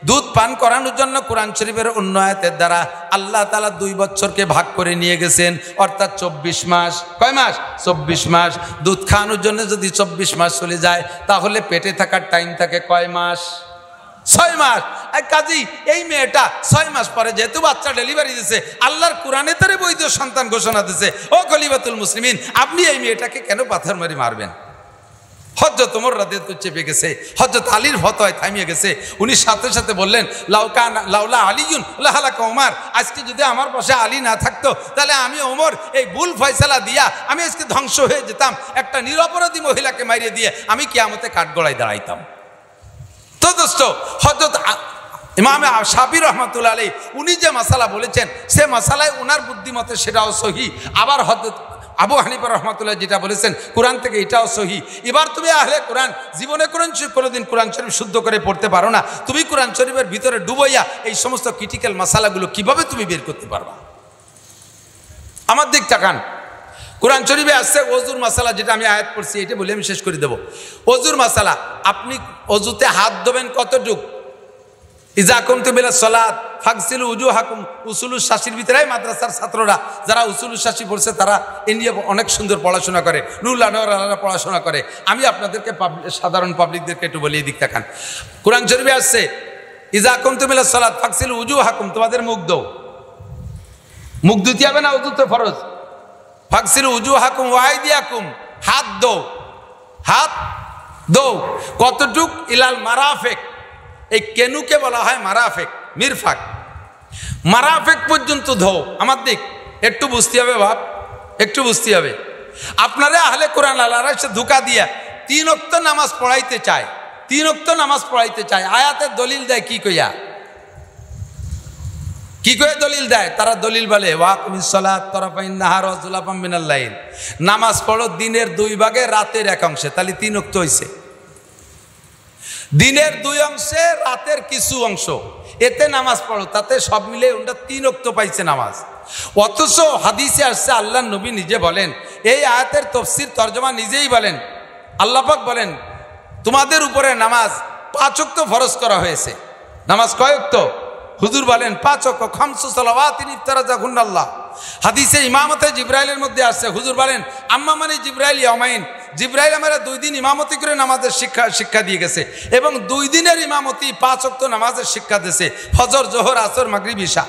দুধ পান করানোর জন্য কোরআন শরীফের অন্য আয়াতের দ্বারা আল্লাহ তাআলা 2 বছরকে ভাগ করে নিয়ে গেছেন, অর্থাৎ 24 মাস। কয় মাস? 24 মাস। দুধ খাওয়ানোর জন্য যদি 24 মাস চলে যায়, তাহলে পেটে থাকার টাইম থাকে কয় মাস? 6 মাস। কাজী এই মেয়েটা 6 মাস পরে যেহেতু বাচ্চা ডেলিভারি দিয়েছে, আল্লাহর কোরআনে তারে বৈধ সন্তান ঘোষণা দিয়েছে। ও খলিফাতুল মুসলিমিন, আপনি এই মেয়েটাকে কেন পাথর মারি মারবেন? হযরত ওমর রাদিয়াল্লাহু আনহু চেপে গেছে, হযরত আলীর ফতোয়ায় থামিয়ে গেছে। উনি সাথে সাথে বললেন, লাউলা আলীউন লাহালাকা ওমর, আজকে যদি আমার পাশে আলী না থাকতো, তাহলে আমি ওমর এই ভুল ফয়সালা দিয়া আমি আজকে ধ্বংস হয়ে যেতাম। একটা নিরপরাধী মহিলাকে মারিয়ে দিয়ে আমি কিয়ামতে কাঠগড়ায় দাঁড়াইতাম। তো দোস্ত, হযরত ইমাম শাফি রাহমাতুল্লাহ আলাইহি উনি যে মাসালা বলেছেন, সে মাসালায় ওনার বুদ্ধিমতে সেটাও সহি। আবার হযরত আবু হানিফা রাহমাতুল্লাহ যেটা বলেছেন কোরআন থেকে, এটাও সহি। এবার তুমি আহলে কোরআন, জীবনে কোনোদিন কোরআন শরীফ শুদ্ধ করে পড়তে পারো না, তুমি কোরআন শরীফের ভিতরে ডুবাইয়া এই সমস্ত ক্রিটিক্যাল মাসালাগুলো কিভাবে তুমি বের করতে পারবা? আমার দিক তাকান, কোরআন শরীফে আসছে ওযুর মাসালা, যেটা আমি আয়াত পড়ছি, এটা বলে আমি শেষ করে দেব। ওযুর মাসালা, আপনি অজুতে হাত ধোবেন কতটুক? ইজা কুমতুম ইলা সালাত ফাগসিলু উজুহাকুম, উসুলুস শাসির ভিতরে মাদ্রাসার ছাত্ররা যারা উসুলুস শাসি পড়ছে তারা এ নিয়ে অনেক সুন্দর পড়াশোনা করে, নুরুল আনোয়ার আলারা পড়াশোনা করে। আমি আপনাদেরকে সাধারণ পাবলিকদেরকে একটু বলিয়ে দিক দেখান। কোরআন শরীফে আসছে ইজা কুনতুম ইলা সালাত ফাগসিলু উজুহাকুম, তোমাদের মুখ দাও। মুখ ধুতে হবে না, উযু তো ফরজ। ফাগসিলু উজুহাকুম ওয়া আইদিয়াকুম, হাত দাও, হাত দাও। কতটুক? ইলাল মারাফিক, এই কেনুকে বলা হয় মারাফিক, মিরফাক, মারাফিক পর্যন্ত ধো। আমার দিক একটু বুঝতে হবে বাপ, একটু বুঝতে হবে। আপনারা আহলে কোরআন আলারা সে ধোঁকা দিয়া 3 ওয়াক্ত নামাজ পড়াইতে চায়, 3 ওয়াক্ত নামাজ পড়াইতে চায়। আয়াতের দলিল দেয় কি কইয়া, কি করে দলিল দেয়? তারা দলিল বলে ওয়াকিমিস সালাত তারাফাইন নাহার ওয়া যুলাফাম মিনাল লাইল, নামাজ পড়ো দিনের 2 ভাগে রাতের 1 অংশে, তাহলে 3 ওয়াক্ত হইছে। দিনের 2 অংশে রাতের কিছু অংশ, এতে নামাজ পড়ো, তাতে সব মিলে ওটা 3 ওয়াক্ত পাইছে নামাজ। অথচ হাদিসে আসছে আল্লাহর নবী নিজে বলেন, এই আয়াতের তাফসীর তরজমা নিজেই বলেন, আল্লাহ পাক বলেন তোমাদের উপরে নামাজ 5 ওয়াক্ত ফরজ করা হয়েছে। নামাজ কয় ওয়াক্ত? হুজুর বলেন 5 ওয়াক্ত, খামসু সালাওয়াতিন ইফতারাজাহুন্নাল্লাহ। হাদিসে ইমামতে জিব্রাইলের মধ্যে আসছে, হুজুর বলেন আম্মা মানে জিব্রাইল ইয়ামাইন, জিব্রাইল আমরা 2 দিন ইমামতি করে নামাজের শিক্ষা দিয়ে গেছে, এবং 2 দিনের ইমামতি 5 ওয়াক্ত নামাজের শিক্ষা দিয়েছে, ফজর, জোহর, আসর, মাগরিব, ইশা।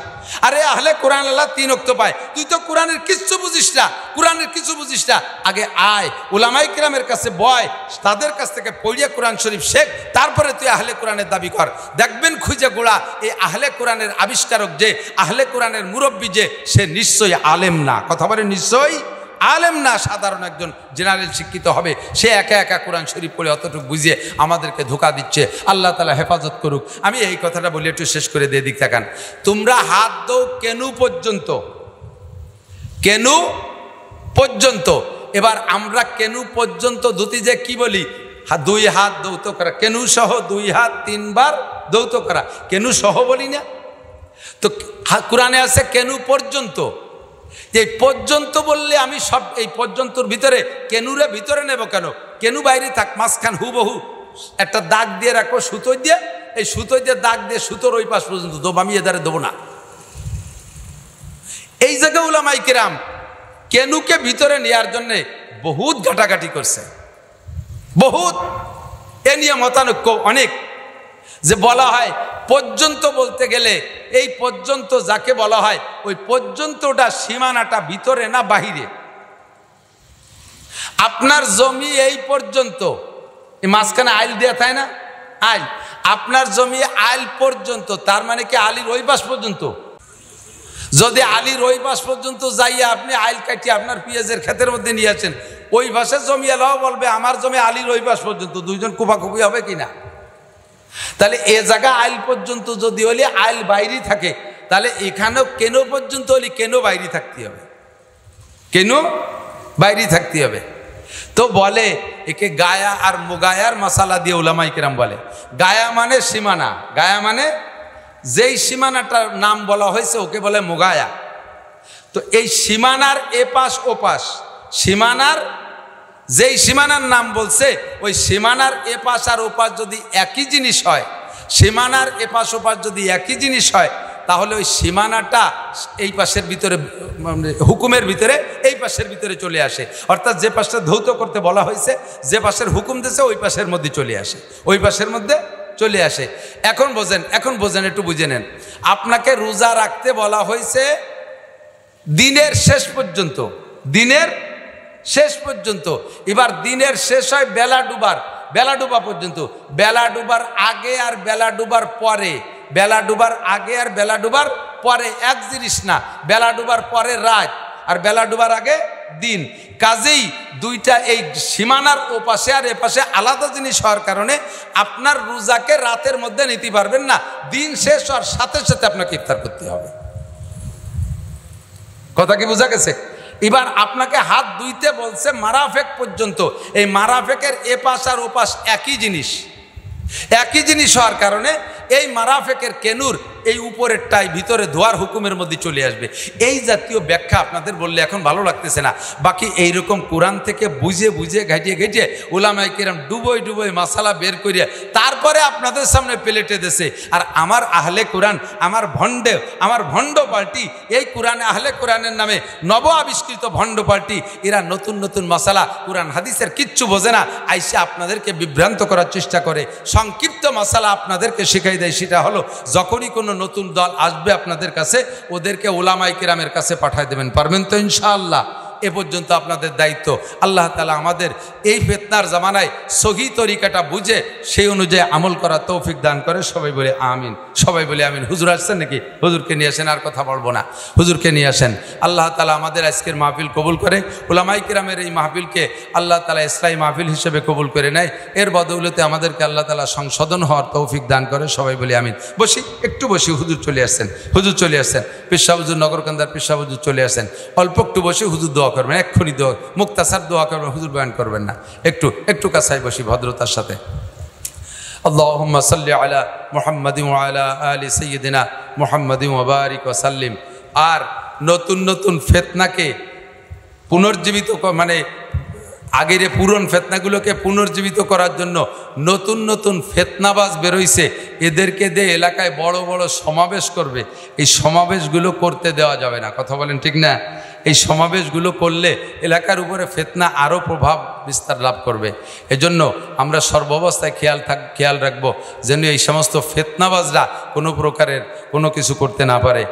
আরে আহলে কোরআন আল্লাহ 3 ওয়াক্ত পায়, তুই তো কোরআনের কিচ্ছু বুঝিস না, কোরআনের কিছু বুঝিস না। আগে আয় উলামায়ে কিরামের কাছে বয়, তাদের কাছ থেকে পড়িয়ে কোরআন শরীফ শেখ, তারপরে তুই আহলে কোরআনের দাবি কর। দেখবেন খুঁজে গোড়া এই আহলে কোরআনের আবিষ্কারক যে, আহলে কোরআনের মুরব্বী যে, সে নিশ্চয়ই আলেম না। কথা বলে নিশ্চয়ই আলেম না, সাধারণ একজন জেনারেল শিক্ষিত হবে, সে একা একা কোরআন শরীফ পড়ে অতটুকু বুঝিয়ে আমাদেরকে ধোঁকা দিচ্ছে। আল্লাহ তাআলা হেফাজত করুক। আমি এই কথাটা বলি একটু শেষ করে দিয়ে দিক থাকান। তোমরা হাত দাও কেনু পর্যন্ত, কেনু পর্যন্ত। এবার আমরা কেনু পর্যন্ত ধুতি যে কি বলি, 2 হাত দৌত করা, কেনু সহ 2 হাত 3 বার দৌত করা, কেনু সহ বলি না তো? কোরআনে আছে কেনু পর্যন্ত। এই পর্যন্ত বললে আমি সব এই পর্যন্তর ভিতরে কেনুরে ভিতরে নেব কেন? কেনু বাইরে থাক, মাঝখান হুবহু একটা দাগ দিয়ে রাখো সুতো দিয়ে, এই সুতো দিয়ে দাগ দিয়ে সুতোর ওই পাশ পর্যন্ত দেবো, আমি এদারে দেবো না। এই জায়গায় উলামায়ে কিরাম কেনুকে ভিতরে নেওয়ার জন্য বহুত ঘাটাঘাটি করছে, বহুত এ নিয়ে মতানৈক্য অনেক। যে বলা হয় পর্যন্ত বলতে গেলে এই পর্যন্ত যাকে বলা হয়, ওই পর্যন্তটা সীমানাটা ভিতরে না বাহিরে? আপনার জমি এই পর্যন্ত, এই মাঝখানে আইল দেয়া তাই না, আইল, আপনার জমি আইল পর্যন্ত, তার মানে কি আলির ওই পাশ পর্যন্ত? যদি আলির ওই পাশ পর্যন্ত যাইয়া আপনি আইল কাটিয়ে আপনার পেঁয়াজের ক্ষেতের মধ্যে নিয়ে আসেন, ওই পাশে জমি এলাও বলবে আমার জমি আলির ওই পাশ পর্যন্ত, 2 জন কুপাকুপি হবে কিনা? তাহলে এ জায়গা আইল পর্যন্ত যদি হলে আইল বাইরে থাকে, তাহলে এখানেও কেন পর্যন্ত হলে কেন বাইরে থাকতে হবে, কেন বাইরে থাকতে হবে। তো বলে একে গায়া আর মুগায়ার মশালা দিয়ে উলামায়ে কিরাম বলে, গায়া মানে সীমানা, গায়া মানে যেই সীমানাটার নাম বলা হয়েছে ওকে বলে মুগায়া। তো এই সীমানার এপাশ ওপাশ, সীমানার যেই সীমানার নাম বলছে, ওই সীমানার এপাশ আর ওপাশ যদি একই জিনিস হয়, সীমানার এপাশ ওপাশ যদি একই জিনিস হয়, তাহলে ওই সীমানাটা এই পাশের ভিতরে, হুকুমের ভিতরে, এই পাশের ভিতরে চলে আসে। অর্থাৎ যে পাশটা ধৌত করতে বলা হয়েছে, যে পাশের হুকুম দিয়েছে ওই পাশের মধ্যে চলে আসে, ওই পাশের মধ্যে চলে আসে। এখন বোঝেন, এখন বোঝেন, একটু বুঝে নেন। আপনাকে রোজা রাখতে বলা হয়েছে দিনের শেষ পর্যন্ত, দিনের শেষ পর্যন্ত। এবার দিনের শেষ হয় বেলা ডুবার, বেলা ডুবা পর্যন্ত। বেলা ডুবার আগে আর বেলা ডুবার পরে, বেলা ডুবার আগে আর বেলা ডুবার পরে এক জিনিস না। বেলা ডুবার পরে রাত আর বেলা ডুবার আগে দিন। কাজেই দুইটা এই সীমানার ওপাশে আর এপাশে আলাদা জিনিস হওয়ার কারণে আপনার রোজাকে রাতের মধ্যে নিতে পারবেন না, দিন শেষ হওয়ার সাথে সাথে আপনাকে ইফতার করতে হবে। কথা কি বোঝা গেছে? এবার আপনাকে হাত ধুইতে বলছে মারাফেক পর্যন্ত। এই মারাফেকের এপাশ আর ওপাশ একই জিনিস, একই জিনিস হওয়ার কারণে এই মারাফেকের কেনুর এই উপরেরটাই ভিতরে ধোয়ার হুকুমের মধ্যে চলে আসবে। এই জাতীয় ব্যাখ্যা আপনাদের বললে এখন ভালো লাগতেছে না। বাকি এইরকম কোরআন থেকে বুঝে বুঝে ঘাটিয়ে উলামায়ে কেরাম ডুবোই মাসালা বের করিয়া তারপরে আপনাদের সামনে প্লেটে দেছে। আর আমার আহলে কোরআন, আমার ভণ্ড পার্টি, এই কোরআনে আহলে কোরআনের নামে নব আবিষ্কৃত ভণ্ড পার্টি, এরা নতুন নতুন মাসালা কোরআন হাদিসের কিচ্ছু বোঝে না, আইসে আপনাদেরকে বিভ্রান্ত করার চেষ্টা করে। সংক্ষিপ্ত মাসালা আপনাদেরকে শিখাই দেয়। সেটা হলো যখনই কোনো নতুন দল আসবে আপনাদের কাছে, ওদেরকে উলামায়ে কেরামের কাছে পাঠায় দেবেন। পারবেন তো ইনশাআল্লাহ? এ পর্যন্ত আপনাদের দায়িত্ব। আল্লাহ তাআলা আমাদের এই ফিতনার জামানায় সহি তরিকাটা বুঝে সেই অনুযায়ী আমল করার তৌফিক দান করে। সবাই বলে আমিন, সবাই বলে আমিন। হুজুর আসছেন নাকি? হুজুরকে নিয়ে আসেন, আর কথা বলবো না, হুজুরকে নিয়ে আসেন। আল্লাহ তাআলা আমাদের আজকের মাহফিল কবুল করে, উলামায়ে কেরামের এই মাহফিলকে আল্লাহ তাআলা ইসলামী মাহফিল হিসেবে কবুল করে নেয়। এর বদৌলতে আমাদেরকে আল্লাহ তাআলা সংশোধন হওয়ার তৌফিক দান করে। সবাই বলে আমিন। বসি, একটু বসি। হুজুর চলে আসছেন, পিসা হুজুর নগরকান্দার পিসা হুজুর চলে আসেন। অল্প একটু বসে হুজুর দোয়া করবেন, এক্ষুনি দোয়া, মুক্তাসার দোয়া করবেন, হুজুর বয়ান করবেন না। একটু কাছাই বসি ভদ্রতার সাথে। আল্লাহুম্মা সাল্লি আলা মুহাম্মাদিন ওয়া আলা আলি সাইয়্যিদিনা মুহাম্মাদিন ওয়া বারিক ওয়া সাল্লিম। আর নতুন নতুন ফিতনাকে পুনর্জীবিত, মানে আগের পুরন ফিতনাগুলোকে পুনর্জীবিত করার জন্য নতুন নতুন ফিতনাবাজ বেরোইছে। এদেরকে দিয়ে এলাকায় বড় বড় সমাবেশ করবে। এই সমাবেশগুলো করতে দেওয়া যাবে না। কথা বলেন ঠিক না? এই সমাবেশগুলো করলে এলাকার উপরে ফিতনা আরও প্রভাব বিস্তার লাভ করবে। এজন্য আমরা সর্বাবস্থায় খেয়াল রাখবো যেন এই সমস্ত ফিতনাবাজরা কোনো প্রকারের কোনো কিছু করতে না পারে।